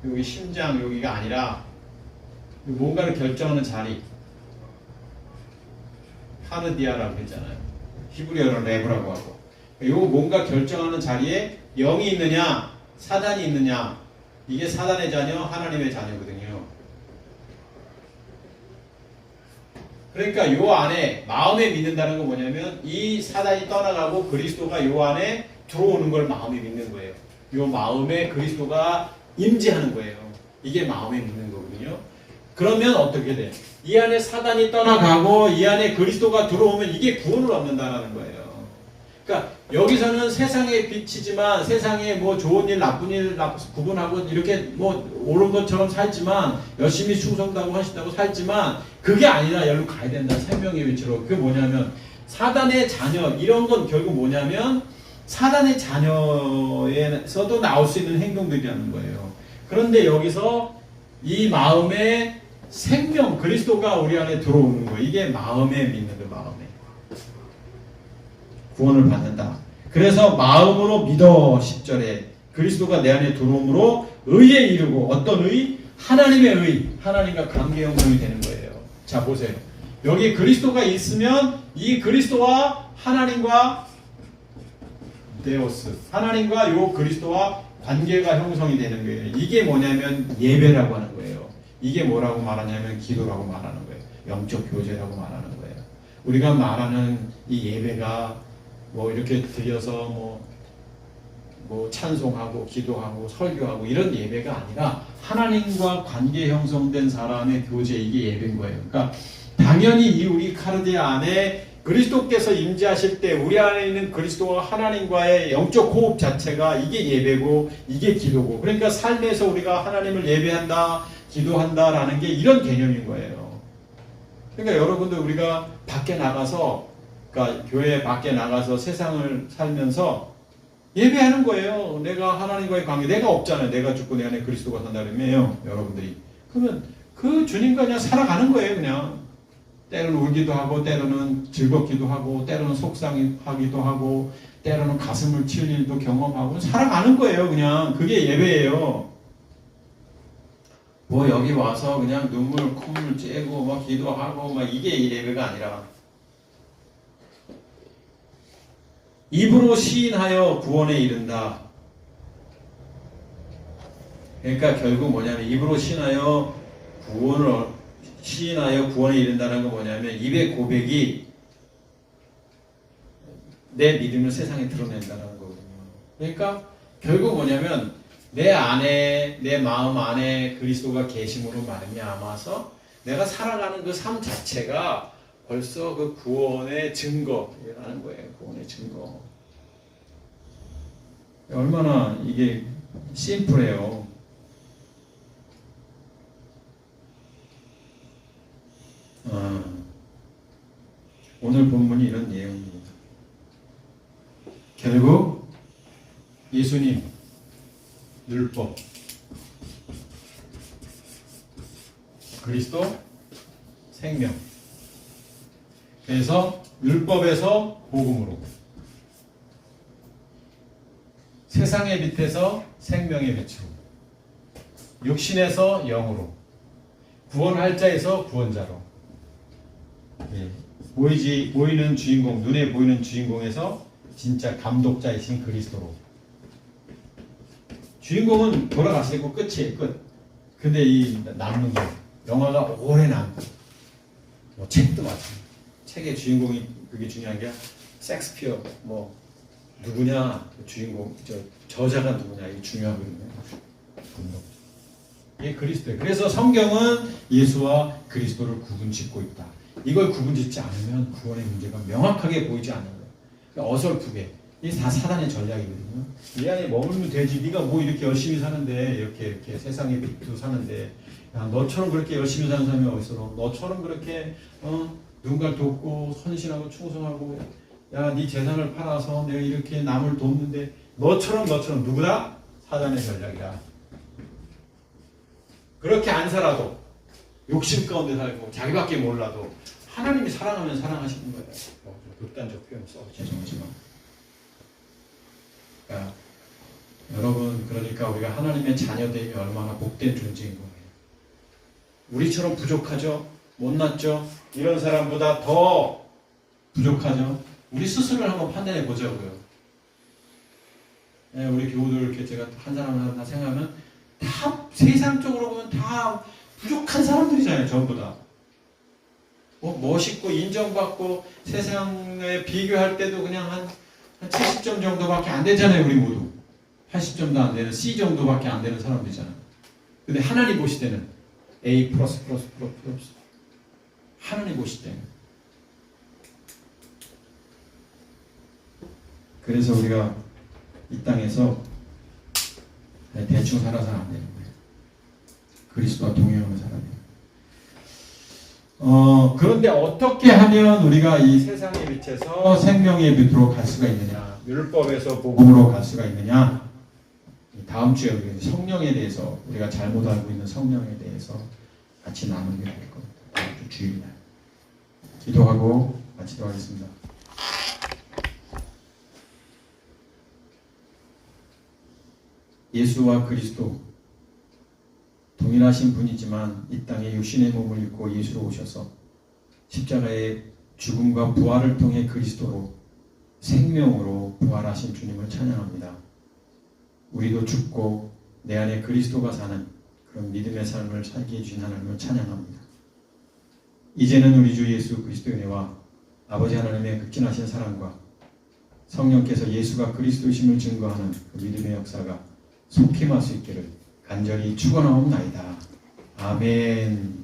여기 심장, 여기가 아니라 뭔가를 결정하는 자리, 카르디아라고 했잖아요. 히브리어로 레브라고 하고. 요 뭔가 결정하는 자리에 영이 있느냐, 사단이 있느냐. 이게 사단의 자녀, 하나님의 자녀거든요. 그러니까 요 안에 마음에 믿는다는 건 뭐냐면 이 사단이 떠나가고 그리스도가 요 안에 들어오는 걸 마음에 믿는 거예요. 요 마음에 그리스도가 임재하는 거예요. 이게 마음에 믿는 거거든요. 그러면 어떻게 돼? 이 안에 사단이 떠나가고 이 안에 그리스도가 들어오면 이게 구원을 얻는다는 거예요. 그러니까 여기서는 세상의 빛이지만 세상에 뭐 좋은 일, 나쁜 일 구분하고 이렇게 뭐 옳은 것처럼 살지만 열심히 충성하고 하신다고 살지만 그게 아니라 여기로 가야 된다. 생명의 빛으로. 그게 뭐냐면 사단의 자녀, 이런 건 결국 뭐냐면 사단의 자녀에서도 나올 수 있는 행동들이라는 거예요. 그런데 여기서 이 마음의 생명, 그리스도가 우리 안에 들어오는 거, 이게 마음에 믿는 거, 마음에 구원을 받는다. 그래서 마음으로 믿어 10절에 그리스도가 내 안에 들어옴으로 의에 이르고, 어떤 의? 하나님의 의, 하나님과 관계 형성이 되는 거예요. 자 보세요. 여기 그리스도가 있으면 이 그리스도와 하나님과 데오스, 하나님과 요 그리스도와 관계가 형성이 되는 거예요. 이게 뭐냐면 예배라고 하는 거예요. 이게 뭐라고 말하냐면 기도라고 말하는 거예요. 영적 교제라고 말하는 거예요. 우리가 말하는 이 예배가 뭐 이렇게 드려서 뭐 찬송하고 기도하고 설교하고 이런 예배가 아니라 하나님과 관계 형성된 사람의 교제, 이게 예배인 거예요. 그러니까 당연히 이 우리 카르디아 안에 그리스도께서 임재하실 때 우리 안에 있는 그리스도와 하나님과의 영적 호흡 자체가 이게 예배고 이게 기도고, 그러니까 삶에서 우리가 하나님을 예배한다, 기도한다라는 게 이런 개념인 거예요. 그러니까 여러분들 우리가 밖에 나가서, 그러니까 교회 밖에 나가서 세상을 살면서 예배하는 거예요. 내가 하나님과의 관계, 내가 없잖아요. 내가 죽고 내 안에 그리스도가 산다 그러면요, 여러분들이. 그러면 그 주님과 그냥 살아가는 거예요, 그냥. 때로는 울기도 하고, 때로는 즐겁기도 하고, 때로는 속상하기도 하고, 때로는 가슴을 치울 일도 경험하고, 살아가는 거예요, 그냥. 그게 예배예요. 뭐 여기 와서 그냥 눈물, 콧물 째고, 막 기도하고, 막 이게 예배가 아니라. 입으로 시인하여 구원에 이른다. 그러니까 결국 뭐냐면 입으로 시인하여 구원에 이른다는 건 뭐냐면 입의 고백이 내 믿음을 세상에 드러낸다는 거거든요. 그러니까 결국 뭐냐면 내 안에, 내 마음 안에 그리스도가 계심으로 말미암아서 내가 살아가는 그 삶 자체가 벌써 그 구원의 증거라는 거예요. 구원의 증거. 얼마나 이게 심플해요. 오늘 본문이 이런 내용입니다. 결국 예수님, 율법, 그리스도, 생명. 그래서 율법에서 복음으로, 세상의 빛에서 생명의 빛으로, 육신에서 영으로, 구원할 자에서 구원자로, 보이는 주인공, 눈에 보이는 주인공에서 진짜 감독자이신 그리스도로. 주인공은 돌아가시고 끝이에요, 끝. 근데 이 남는 거, 영화가 오래 남고, 뭐 책도 마찬가지. 책의 주인공이 그게 중요한 게 섹스피어 뭐 누구냐, 주인공 저자가 누구냐, 이게 중요하거든요. 이게 그리스도예요. 그래서 성경은 예수와 그리스도를 구분짓고 있다. 이걸 구분짓지 않으면 구원의 문제가 명확하게 보이지 않는 거예요. 그러니까 어설프게. 이게 다 사단의 전략이거든요. 이 안에 머물면 되지. 네가 뭐 이렇게 열심히 사는데, 이렇게 세상에 빛도 사는데, 야, 너처럼 그렇게 열심히 사는 사람이 어딨어? 너처럼 그렇게 누군가를 돕고 헌신하고 충성하고, 야, 네 재산을 팔아서 내가 이렇게 남을 돕는데, 너처럼 누구다? 사단의 전략이다. 그렇게 안 살아도, 욕심 가운데 살고 자기밖에 몰라도 하나님이 사랑하면 사랑하시는 거예요. 극단적 표현 써 죄송하지만. 그러니까 여러분, 그러니까 우리가 하나님의 자녀됨이 얼마나 복된 존재인 거예요. 우리처럼 부족하죠? 못났죠? 이런 사람보다 더 부족하죠? 우리 스스로를 한번 판단해 보자고요. 네, 우리 교우들 이렇게 제가 한 사람 하나 생각하면 다 세상적으로 보면 다 부족한 사람들이잖아요, 전부 다. 뭐 멋있고 인정받고 세상에 비교할 때도 그냥 한 70점 정도밖에 안 되잖아요, 우리 모두. 80점도 안 되는 C 정도밖에 안 되는 사람들이잖아요. 근데 하나님 보실 때는 A++++. 하나님 보실 때는. 그래서 우리가 이 땅에서 대충 살아서는 안 되는 거예요. 그리스도와 동행하며 살아야 돼요. 그런데 어떻게 하면 우리가 이 세상의 빛에서 생명의 빛으로 갈 수가 있느냐? 율법에서 복음으로 갈 수가 있느냐? 다음 주에 우리 성령에 대해서 우리가 잘못 알고 있는 성령에 대해서 같이 나누게 될 겁니다. 다음 주 주일날 기도하고 마치도록 하겠습니다. 예수와 그리스도 동일하신 분이지만 이 땅에 육신의 몸을 입고 예수로 오셔서 십자가의 죽음과 부활을 통해 그리스도로 생명으로 부활하신 주님을 찬양합니다. 우리도 죽고 내 안에 그리스도가 사는 그런 믿음의 삶을 살게 해주신 하나님을 찬양합니다. 이제는 우리 주 예수 그리스도의 은혜와 아버지 하나님의 극진하신 사랑과 성령께서 예수가 그리스도이심을 증거하는 그 믿음의 역사가 속히 임할 수 있기를 간절히 축원하옵나이다. 아멘.